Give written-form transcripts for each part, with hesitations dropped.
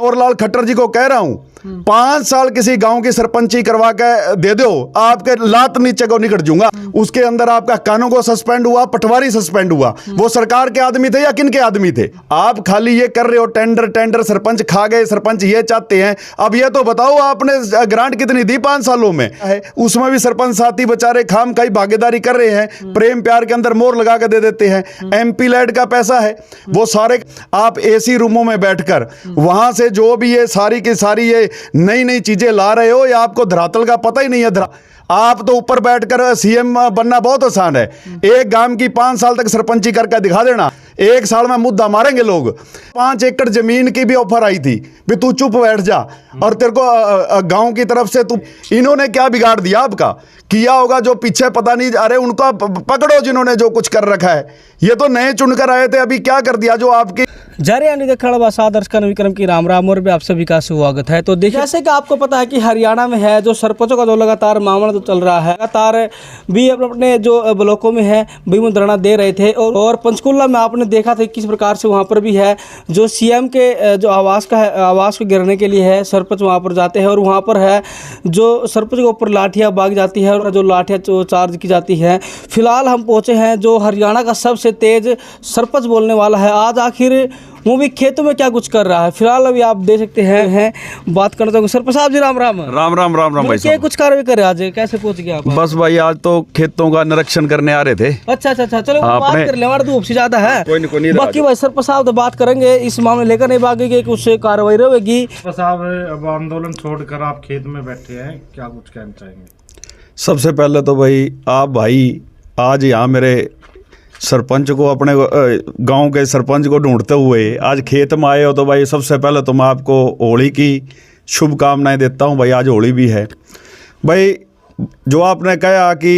मनोहर लाल खट्टर जी को कह रहा हूं, 5 साल किसी गांव की सरपंची करवा के दे दो, आपके लात नीचे को निकट जाऊंगा। उसके अंदर आपका कानून को सस्पेंड हुआ, पटवारी सस्पेंड हुआ। वो सरकार के आदमी थे या किन के आदमी थे? आप खाली ये कर रहे हो, टेंडर सरपंच खा गए, सरपंच ये चाहते हैं। अब ये तो बताओ आपने ग्रांट कितनी दी 5 सालों में है? उसमें भी सरपंच साथी बेचारे खाम खाई भागीदारी कर रहे हैं, प्रेम प्यार के अंदर मोर लगा के दे देते हैं। एमपी लैड का पैसा है, वो सारे आप एसी रूमों में बैठकर वहां से जो भी ये सारी की सारी ये नई नई चीजें ला रहे हो, या आपको धरातल का पता ही नहीं है। आप तो ऊपर बैठकर सीएम बनना बहुत आसान है। एक गांव की 5 साल तक सरपंची करके दिखा देना, 1 साल में मुद्दा मारेंगे लोग। 5 एकड़ जमीन की भी ऑफर आई थी, भी तू चुप बैठ जा, और तेरे को गांव की तरफ से तू, इन्होंने क्या बिगाड़ दिया आपका? किया होगा जो पीछे पता नहीं, अरे उनको पकड़ो जिन्होंने जो कुछ कर रखा है। ये तो नए चुनकर आए थे, अभी क्या कर दिया जो आपकी जारी देखा सादर्शकन विक्रम की राम राम और भी आप सभी का स्वागत है। तो देखिए, जैसे कि आपको पता है कि हरियाणा में है जो सरपंचों का जो लगातार मामला तो चल रहा है, लगातार भी अपने जो ब्लॉकों में है भी धरना दे रहे थे। और पंचकुला में आपने देखा था किस प्रकार से वहाँ पर भी है जो सीएम के जो आवास को गिरने के लिए है, सरपंच वहाँ पर जाते हैं और वहाँ पर है जो सरपंच के ऊपर लाठियाँ भाग जाती है और जो लाठियाँ चार्ज की जाती है। फिलहाल हम पहुँचे हैं जो हरियाणा का सबसे तेज सरपंच बोलने वाला है, आज आखिर वो भी खेतों में क्या कुछ कर रहा है। फिलहाल अभी आप देख सकते हैं बात करना चाहूँगा। सरपंच साहब जी राम राम। राम राम राम राम भाई साहब, कुछ कार्रवाई करे आज, कैसे पहुंच गया आप? बस भाई आज तो खेतों का निरीक्षण करने आ रहे थे। अच्छा, चलो बात कर ले, हमारा धूप से ज्यादा है। कोई नहीं बाकी भाई सरपंच साहब तो बात करेंगे इस मामले लेकर, नहीं बाकी की कुछ कार्रवाई रहेगी। साहब अब आंदोलन छोड़कर आप खेत में बैठे हैं, क्या कुछ कहना चाहेंगे? सबसे पहले तो भाई आप भाई आज यहाँ मेरे सरपंच को, अपने गांव के सरपंच को ढूंढते हुए आज खेत में आए हो, तो भाई सबसे पहले तो मैं आपको होली की शुभकामनाएं देता हूं। भाई आज होली भी है। भाई जो आपने कहा कि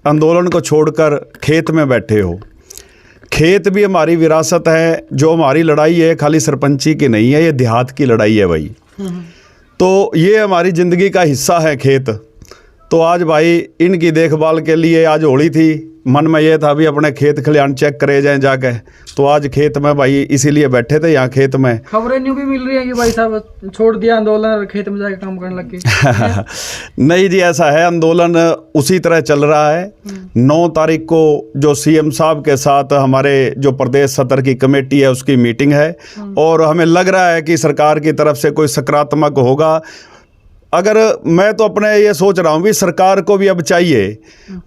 आंदोलन को छोड़कर खेत में बैठे हो, खेत भी हमारी विरासत है। जो हमारी लड़ाई है खाली सरपंची की नहीं है, ये देहात की लड़ाई है भाई। तो ये हमारी ज़िंदगी का हिस्सा है खेत। तो आज भाई इनकी देखभाल के लिए आज होली थी, मन में ये था भी अपने खेत खलिहान चेक करे जाएं जाके। तो आज खेत में भाई इसीलिए बैठे थे यहाँ खेत में। खबरें न्यू भी मिल रही है कि भाई साहब छोड़ दिया आंदोलन और खेत में जाके काम करने लग गए। नहीं जी, ऐसा है, आंदोलन उसी तरह चल रहा है। 9 तारीख को जो सीएम साहब के साथ हमारे जो प्रदेश सत्र की कमेटी है उसकी मीटिंग है, और हमें लग रहा है कि सरकार की तरफ से कोई सकारात्मक होगा। अगर मैं तो अपने ये सोच रहा हूँ भी सरकार को भी अब चाहिए,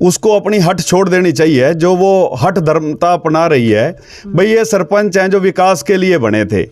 उसको अपनी हट छोड़ देनी चाहिए जो वो हट धर्मता अपना रही है। भाई ये सरपंच हैं जो विकास के लिए बने थे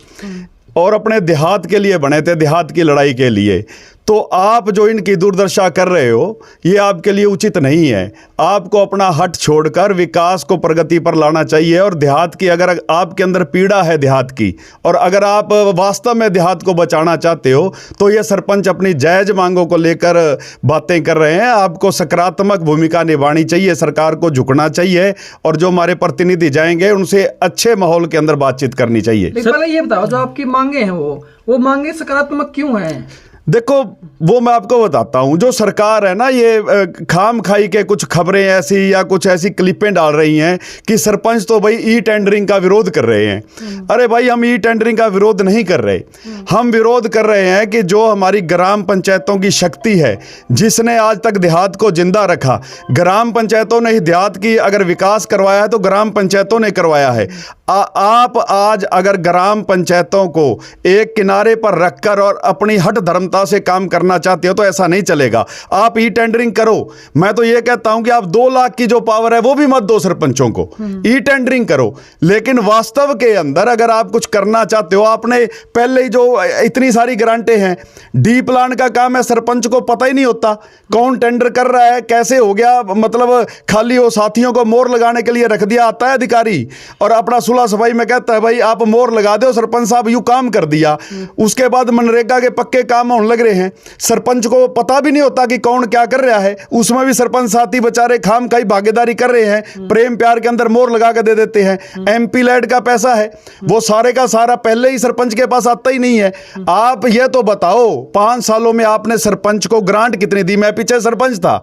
और अपने देहात के लिए बने थे, देहात की लड़ाई के लिए। तो आप जो इनकी दुर्दशा कर रहे हो ये आपके लिए उचित नहीं है। आपको अपना हट छोड़कर विकास को प्रगति पर लाना चाहिए। और देहात की, अगर आपके अंदर पीड़ा है देहात की, और अगर आप वास्तव में देहात को बचाना चाहते हो, तो ये सरपंच अपनी जायज मांगों को लेकर बातें कर रहे हैं। आपको सकारात्मक भूमिका निभानी चाहिए, सरकार को झुकना चाहिए, और जो हमारे प्रतिनिधि जाएंगे उनसे अच्छे माहौल के अंदर बातचीत करनी चाहिए। पहले ये बताओ, जो आपकी मांगे हैं वो मांगे सकारात्मक क्यों हैं? देखो वो मैं आपको बताता हूँ। जो सरकार है ना, ये खाम खाई के कुछ खबरें ऐसी या कुछ ऐसी क्लिपें डाल रही हैं कि सरपंच तो भाई ई टेंडरिंग का विरोध कर रहे हैं। अरे भाई, हम ई टेंडरिंग का विरोध नहीं कर रहे। हम विरोध कर रहे हैं कि जो हमारी ग्राम पंचायतों की शक्ति है, जिसने आज तक देहात को जिंदा रखा, ग्राम पंचायतों ने ही देहात की अगर विकास करवाया है तो ग्राम पंचायतों ने करवाया है। आप आज अगर ग्राम पंचायतों को एक किनारे पर रखकर और अपनी हट धर्मता से काम करना चाहते हो तो ऐसा नहीं चलेगा। आप ई टेंडरिंग करो। मैं तो ये कहता हूं कि आप 2 लाख की जो पावर है वो भी मत दो सरपंचों को, ई टेंडरिंग करो। लेकिन वास्तव के अंदर अगर आप कुछ करना चाहते हो, आपने पहले ही जो इतनी सारी ग्रांटें हैं, डी प्लान का काम है, सरपंच को पता ही नहीं होता कौन टेंडर कर रहा है, कैसे हो गया। मतलब खाली वो साथियों को मोहर लगाने के लिए रख दिया, आता है अधिकारी और अपना सुलह सफाई में कहता है भाई आप मोहर लगा दो, सरपंच साहब यूं काम कर दिया। उसके बाद मनरेगा के पक्के काम होने लग रहे हैं, सरपंच को पता भी नहीं होता कि कौन क्या कर रहा है। उसमें भी सरपंच साथी बेचारे खाम खाई भागीदारी कर रहे हैं, प्रेम प्यार के अंदर मोहर लगा के दे देते हैं। एमपी लैड का पैसा है, वो सारे का सारा पहले ही सरपंच के पास आता ही नहीं है। आप ये तो बताओ 5 सालों में आपने सरपंच को ग्रांट कितनी दी? मैं पीछे सरपंच था।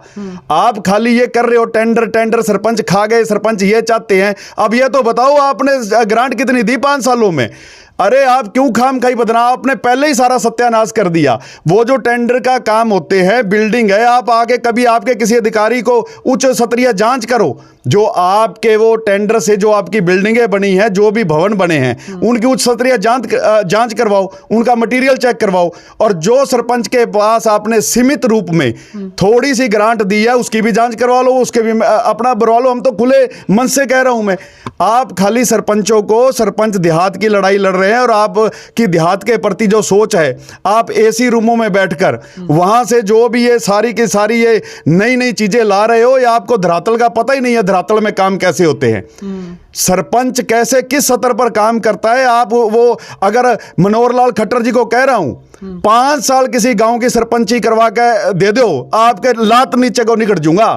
आप खाली ये कर रहे हो टेंडर सरपंच खा गए, सरपंच ये चाहते हैं। अब ये तो बताओ आपने ग्रांट कितनी दी 5 सालों में? अरे आप क्यों खामखाई बदनाम, आपने पहले ही सारा सत्यानाश कर दिया। वो जो टेंडर का काम होते हैं, बिल्डिंग है, आप आगे कभी आपके किसी अधिकारी को उच्च स्तरीय जांच करो, जो आपके वो टेंडर से जो आपकी बिल्डिंगें बनी हैं, जो भी भवन बने हैं, उनकी उच्च स्तरीय जांच करवाओ, उनका मटेरियल चेक करवाओ। और जो सरपंच के पास आपने सीमित रूप में थोड़ी सी ग्रांट दी है, उसकी भी जांच करवा लो, उसके भी अपना भरवा लो। हम तो खुले मन से कह रहा हूं मैं। आप खाली सरपंचों को, सरपंच देहात की लड़ाई लड़ रहे हैं, और आपकी देहात के प्रति जो सोच है, आप एसी रूमों में बैठकर वहां से जो भी ये सारी की सारी ये नई नई चीजें ला रहे हो, या आपको धरातल का पता ही नहीं है धरातल में काम कैसे होते हैं। सरपंच कैसे किस स्तर पर काम करता है, आप वो अगर मनोहर लाल खट्टर जी को कह रहा हूं 5 साल किसी गांव की सरपंची करवा के दे दो, आपके लात नीचे को निकट जूंगा।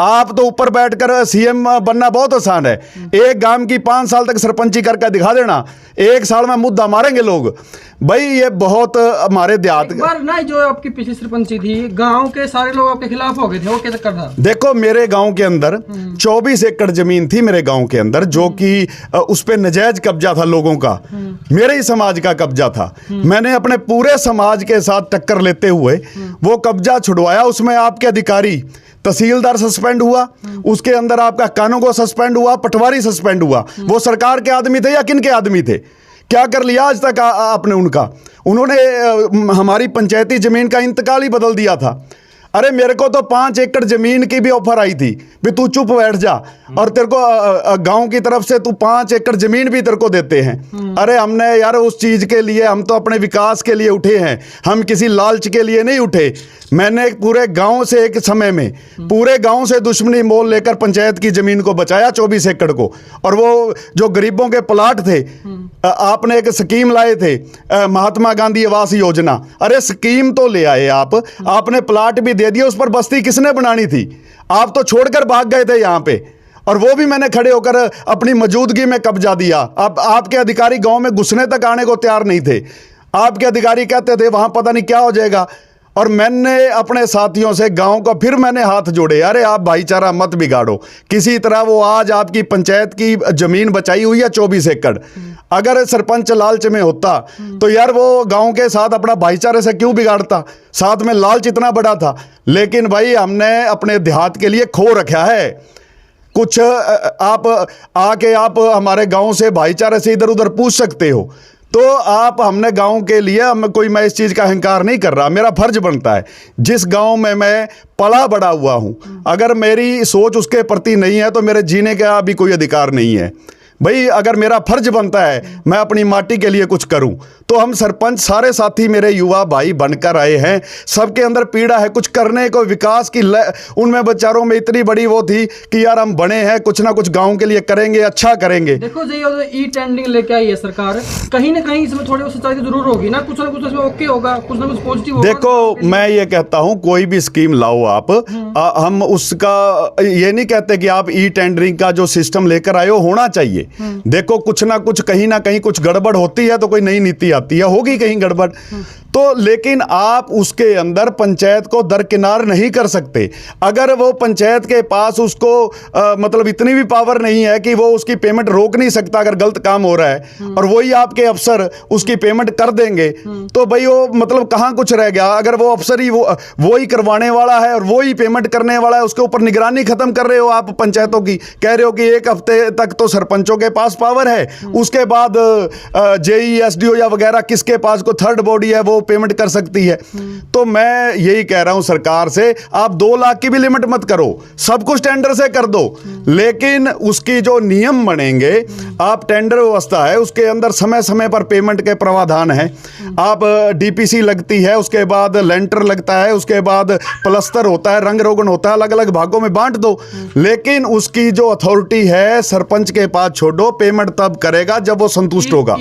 आप तो ऊपर बैठकर सीएम बनना बहुत आसान है। एक गांव की 5 साल तक सरपंची करके दिखा देना, 1 साल में मुद्दा मारेंगे लोग। भाई ये बहुत हमारे देहात एक बार ना जो आपकी पिछली सरपंची थी, गांव के सारे लोग आपके खिलाफ हो गए थे, वो क्या चक्कर था? देखो, मेरे गांव के अंदर 24 एकड़ जमीन थी मेरे गांव के अंदर, जो कि उस पे नजायज कब्जा था लोगों का, मेरे ही समाज का कब्जा था। मैंने अपने पूरे समाज के साथ टक्कर लेते हुए वो कब्जा छुड़वाया। उसमें आपके अधिकारी, तहसीलदार सस्पेंड हुआ, उसके अंदर आपका कानून सस्पेंड हुआ, पटवारी सस्पेंड हुआ। वो सरकार के आदमी थे या किन के आदमी थे? क्या कर लिया आज तक आपने उनका? उन्होंने हमारी पंचायती जमीन का इंतकाल ही बदल दिया था। अरे मेरे को तो 5 एकड़ जमीन की भी ऑफर आई थी भी तू चुप बैठ जा, और तेरे को गांव की तरफ से तू 5 एकड़ जमीन भी तेरे को देते हैं। अरे हमने यार उस चीज के लिए, हम तो अपने विकास के लिए उठे हैं, हम किसी लालच के लिए नहीं उठे। मैंने पूरे गांव से एक समय में पूरे गांव से दुश्मनी मोल लेकर पंचायत की जमीन को बचाया, 24 एकड़ को। और वो जो गरीबों के प्लाट थे, आपने एक स्कीम लाए थे, महात्मा गांधी आवास योजना। अरे स्कीम तो ले आए आपने प्लाट भी दे दिया, उस पर बस्ती किसने बनानी थी? आप तो छोड़कर भाग गए थे यहां पे, और वो भी मैंने खड़े होकर अपनी मौजूदगी में कब्जा दिया। अब आपके अधिकारी गांव में घुसने तक आने को तैयार नहीं थे। आपके अधिकारी कहते थे वहां पता नहीं क्या हो जाएगा। और मैंने अपने साथियों से गांव को फिर मैंने हाथ जोड़े, अरे आप भाईचारा मत बिगाड़ो किसी तरह। वो आज आपकी पंचायत की जमीन बचाई हुई है 24 एकड़। अगर सरपंच लालच में होता तो यार वो गांव के साथ अपना भाईचारे से क्यों बिगाड़ता? साथ में लालच इतना बड़ा था। लेकिन भाई हमने अपने देहात के लिए खो रखा है कुछ। आप आके आप हमारे गांव से भाईचारे से इधर उधर पूछ सकते हो, तो आप हमने गांव के लिए, मैं इस चीज़ का अहंकार नहीं कर रहा, मेरा फर्ज बनता है। जिस गांव में मैं पला बड़ा हुआ हूं, अगर मेरी सोच उसके प्रति नहीं है तो मेरे जीने का भी कोई अधिकार नहीं है। भाई अगर मेरा फर्ज बनता है मैं अपनी माटी के लिए कुछ करूं, तो हम सरपंच सारे साथी मेरे युवा भाई बनकर आए हैं। सबके अंदर पीड़ा है कुछ करने को, विकास की उनमें बेचारों में इतनी बड़ी वो थी कि यार हम बने हैं, कुछ ना कुछ गांव के लिए करेंगे, अच्छा करेंगे। देखो जी, ई टेंडरिंग लेके आई है सरकार, कहीं ना कहीं इसमें थोड़ी सच्चाई तो जरूर होगी ना कुछ इसमें ओके होगा, कुछ ना कुछ पॉजिटिव होगा। देखो मैं ये कहता हूं कोई भी स्कीम लाओ आप, हम उसका ये नहीं कहते कि आप ई टेंडरिंग का जो सिस्टम लेकर आए हो होना चाहिए। देखो कुछ ना कुछ कहीं ना कहीं कुछ गड़बड़ होती है तो कोई नई नीति आती है, होगी कहीं गड़बड़ तो, लेकिन आप उसके अंदर पंचायत को दरकिनार नहीं कर सकते। अगर वो पंचायत के पास उसको मतलब इतनी भी पावर नहीं है कि वो उसकी पेमेंट रोक नहीं सकता अगर गलत काम हो रहा है, और वही आपके अफसर उसकी पेमेंट कर देंगे, तो भाई वो मतलब कहाँ कुछ रह गया। अगर वो अफसर ही वो ही करवाने वाला है और वो ही पेमेंट करने वाला है, उसके ऊपर निगरानी खत्म कर रहे हो आप पंचायतों की। कह रहे हो कि 1 हफ्ते तक तो सरपंचों के पास पावर है, उसके बाद जेई एसडीओ या वगैरह किसके पास को थर्ड बॉडी है वो पेमेंट कर सकती है। तो मैं यही कह रहा हूं सरकार से, आप 2 लाख की भी लिमिट मत करो, सब कुछ टेंडर से कर दो, लेकिन उसकी जो नियम बनेंगे, आप टेंडर व्यवस्था है उसके अंदर समय समय पर पेमेंट के प्रावधान है। आप डीपीसी लगती है, उसके बाद लेंटर लगता है, उसके बाद प्लस्तर होता है, रंग रोगन होता है, अलग अलग भागों में बांट दो, लेकिन उसकी जो अथॉरिटी है सरपंच के पास छोड़ो। पेमेंट तब करेगा जब वो संतुष्ट होगा।